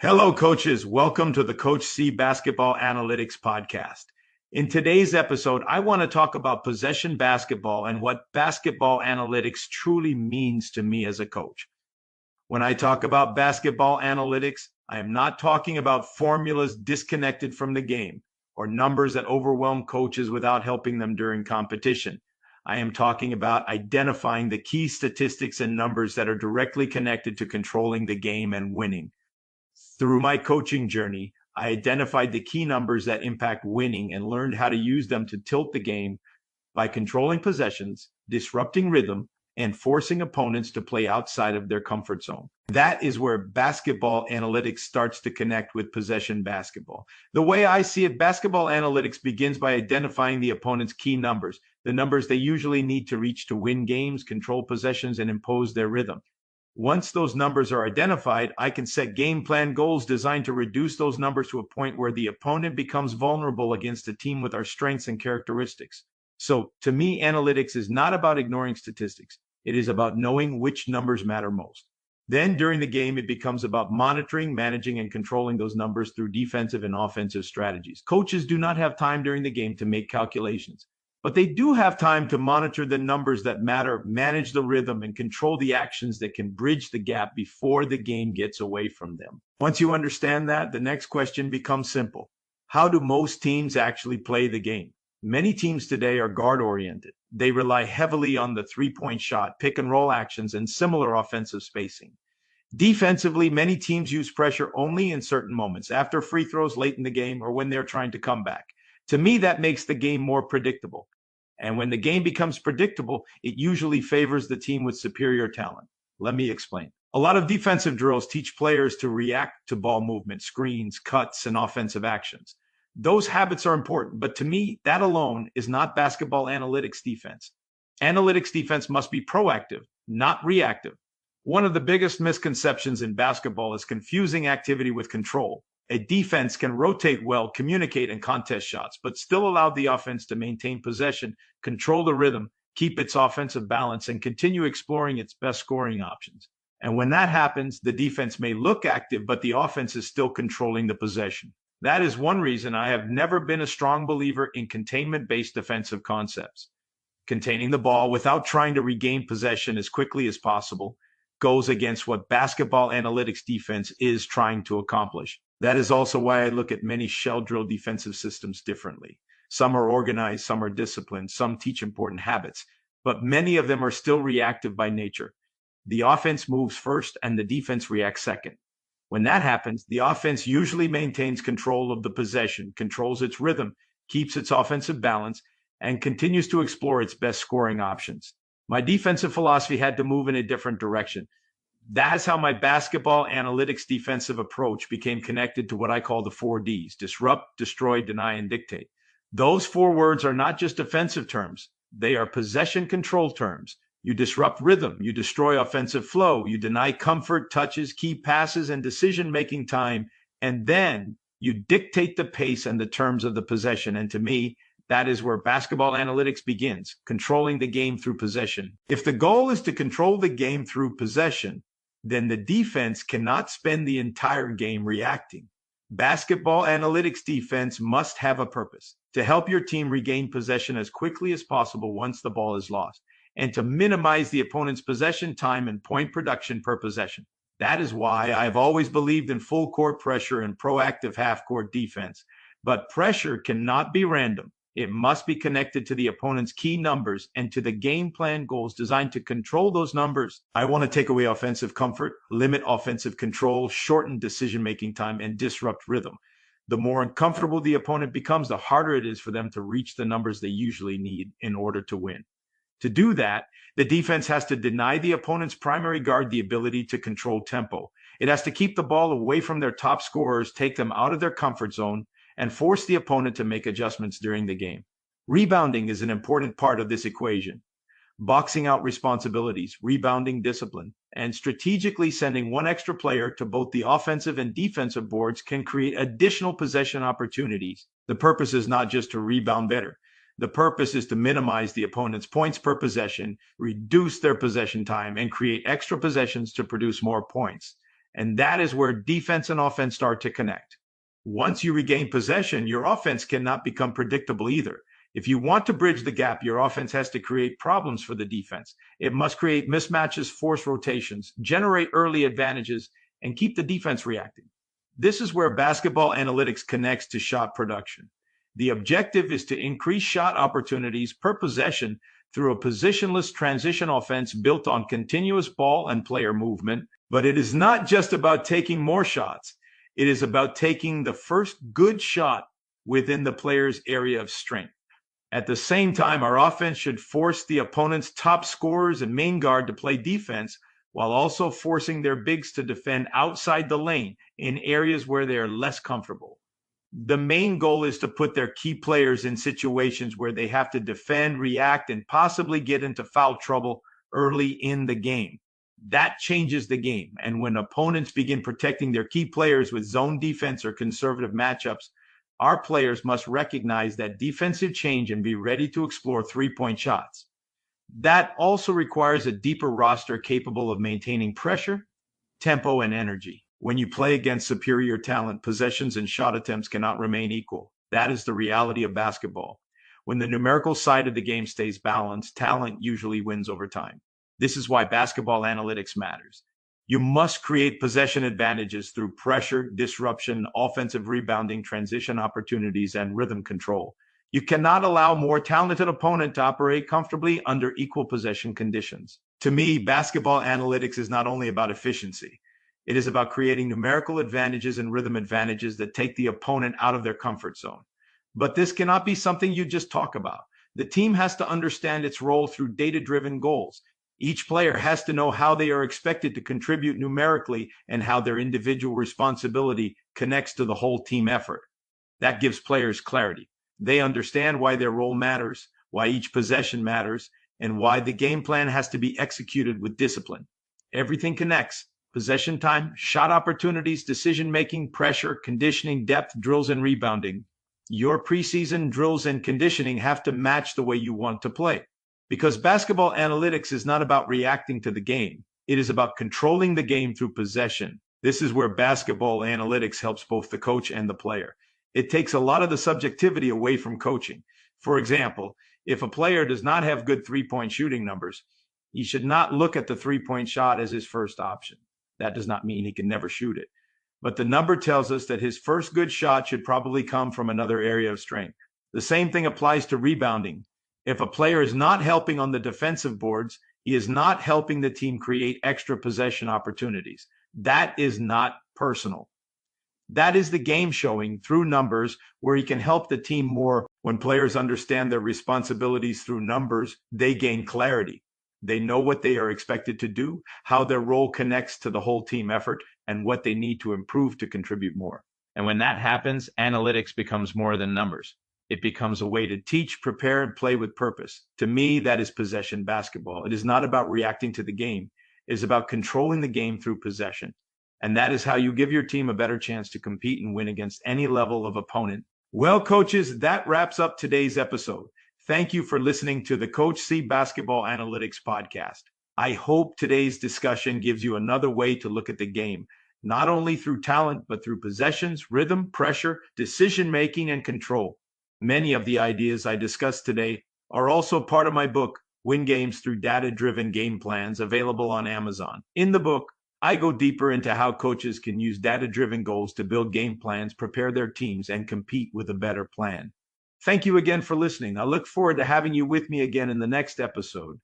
Hello, coaches. Welcome to the Coach C Basketball Analytics Podcast. In today's episode, I want to talk about possession basketball and what basketball analytics truly means to me as a coach. When I talk about basketball analytics, I am not talking about formulas disconnected from the game or numbers that overwhelm coaches without helping them during competition. I am talking about identifying the key statistics and numbers that are directly connected to controlling the game and winning. Through my coaching journey, I identified the key numbers that impact winning and learned how to use them to tilt the game by controlling possessions, disrupting rhythm, and forcing opponents to play outside of their comfort zone. That is where basketball analytics starts to connect with possession basketball. The way I see it, basketball analytics begins by identifying the opponent's key numbers, the numbers they usually need to reach to win games, control possessions, and impose their rhythm. Once those numbers are identified, I can set game plan goals designed to reduce those numbers to a point where the opponent becomes vulnerable against a team with our strengths and characteristics. So to me, analytics is not about ignoring statistics. It is about knowing which numbers matter most. Then during the game, it becomes about monitoring, managing, and controlling those numbers through defensive and offensive strategies. Coaches do not have time during the game to make calculations, but they do have time to monitor the numbers that matter, manage the rhythm, and control the actions that can bridge the gap before the game gets away from them. Once you understand that, the next question becomes simple. How do most teams actually play the game? Many teams today are guard-oriented. They rely heavily on the three-point shot, pick-and-roll actions, and similar offensive spacing. Defensively, many teams use pressure only in certain moments, after free throws late in the game or when they're trying to come back. To me, that makes the game more predictable. And when the game becomes predictable, it usually favors the team with superior talent. Let me explain. A lot of defensive drills teach players to react to ball movement, screens, cuts, and offensive actions. Those habits are important, but to me, that alone is not basketball analytics defense. Analytics defense must be proactive, not reactive. One of the biggest misconceptions in basketball is confusing activity with control. A defense can rotate well, communicate, and contest shots, but still allow the offense to maintain possession, control the rhythm, keep its offensive balance, and continue exploring its best scoring options. And when that happens, the defense may look active, but the offense is still controlling the possession. That is one reason I have never been a strong believer in containment-based defensive concepts. Containing the ball without trying to regain possession as quickly as possible goes against what basketball analytics defense is trying to accomplish. That is also why I look at many shell drill defensive systems differently. Some are organized, some are disciplined, some teach important habits, but many of them are still reactive by nature. The offense moves first and the defense reacts second. When that happens, the offense usually maintains control of the possession, controls its rhythm, keeps its offensive balance, and continues to explore its best scoring options. My defensive philosophy had to move in a different direction. That's how my basketball analytics defensive approach became connected to what I call the 4Ds: disrupt, destroy, deny, and dictate. Those four words are not just offensive terms. They are possession control terms. You disrupt rhythm, you destroy offensive flow, you deny comfort, touches, key passes, and decision-making time, and then you dictate the pace and the terms of the possession. And to me, that is where basketball analytics begins, controlling the game through possession. If the goal is to control the game through possession, then the defense cannot spend the entire game reacting. Basketball analytics defense must have a purpose: to help your team regain possession as quickly as possible once the ball is lost, and to minimize the opponent's possession time and point production per possession. That is why I've always believed in full court pressure and proactive half court defense. But pressure cannot be random. It must be connected to the opponent's key numbers and to the game plan goals designed to control those numbers. I want to take away offensive comfort, limit offensive control, shorten decision-making time, and disrupt rhythm. The more uncomfortable the opponent becomes, the harder it is for them to reach the numbers they usually need in order to win. To do that, the defense has to deny the opponent's primary guard the ability to control tempo. It has to keep the ball away from their top scorers, take them out of their comfort zone, and force the opponent to make adjustments during the game. Rebounding is an important part of this equation. Boxing out responsibilities, rebounding discipline, and strategically sending one extra player to both the offensive and defensive boards can create additional possession opportunities. The purpose is not just to rebound better. The purpose is to minimize the opponent's points per possession, reduce their possession time, and create extra possessions to produce more points. And that is where defense and offense start to connect. Once you regain possession, your offense cannot become predictable either. If you want to bridge the gap, your offense has to create problems for the defense. It must create mismatches, force rotations, generate early advantages, and keep the defense reacting. This is where basketball analytics connects to shot production. The objective is to increase shot opportunities per possession through a positionless transition offense built on continuous ball and player movement. But it is not just about taking more shots. It is about taking the first good shot within the player's area of strength. At the same time, our offense should force the opponent's top scorers and main guard to play defense while also forcing their bigs to defend outside the lane in areas where they are less comfortable. The main goal is to put their key players in situations where they have to defend, react, and possibly get into foul trouble early in the game. That changes the game. And when opponents begin protecting their key players with zone defense or conservative matchups, our players must recognize that defensive change and be ready to explore three-point shots. That also requires a deeper roster capable of maintaining pressure, tempo, and energy. When you play against superior talent, possessions and shot attempts cannot remain equal. That is the reality of basketball. When the numerical side of the game stays balanced, talent usually wins over time. This is why basketball analytics matters. You must create possession advantages through pressure, disruption, offensive rebounding, transition opportunities, and rhythm control. You cannot allow a more talented opponent to operate comfortably under equal possession conditions. To me, basketball analytics is not only about efficiency. It is about creating numerical advantages and rhythm advantages that take the opponent out of their comfort zone. But this cannot be something you just talk about. The team has to understand its role through data-driven goals. Each player has to know how they are expected to contribute numerically and how their individual responsibility connects to the whole team effort. That gives players clarity. They understand why their role matters, why each possession matters, and why the game plan has to be executed with discipline. Everything connects. Possession time, shot opportunities, decision-making, pressure, conditioning, depth, drills, and rebounding. Your preseason drills and conditioning have to match the way you want to play. Because basketball analytics is not about reacting to the game. It is about controlling the game through possession. This is where basketball analytics helps both the coach and the player. It takes a lot of the subjectivity away from coaching. For example, if a player does not have good three-point shooting numbers, he should not look at the three-point shot as his first option. That does not mean he can never shoot it. But the number tells us that his first good shot should probably come from another area of strength. The same thing applies to rebounding. If a player is not helping on the defensive boards, he is not helping the team create extra possession opportunities. That is not personal. That is the game showing through numbers where he can help the team more. When players understand their responsibilities through numbers, they gain clarity. They know what they are expected to do, how their role connects to the whole team effort, and what they need to improve to contribute more. And when that happens, analytics becomes more than numbers. It becomes a way to teach, prepare, and play with purpose. To me, that is possession basketball. It is not about reacting to the game. It is about controlling the game through possession. And that is how you give your team a better chance to compete and win against any level of opponent. Well, coaches, that wraps up today's episode. Thank you for listening to the Coach C Basketball Analytics Podcast. I hope today's discussion gives you another way to look at the game, not only through talent, but through possessions, rhythm, pressure, decision-making, and control. Many of the ideas I discussed today are also part of my book, Win Games Through Data-Driven Game Plans, available on Amazon. In the book, I go deeper into how coaches can use data-driven goals to build game plans, prepare their teams, and compete with a better plan. Thank you again for listening. I look forward to having you with me again in the next episode.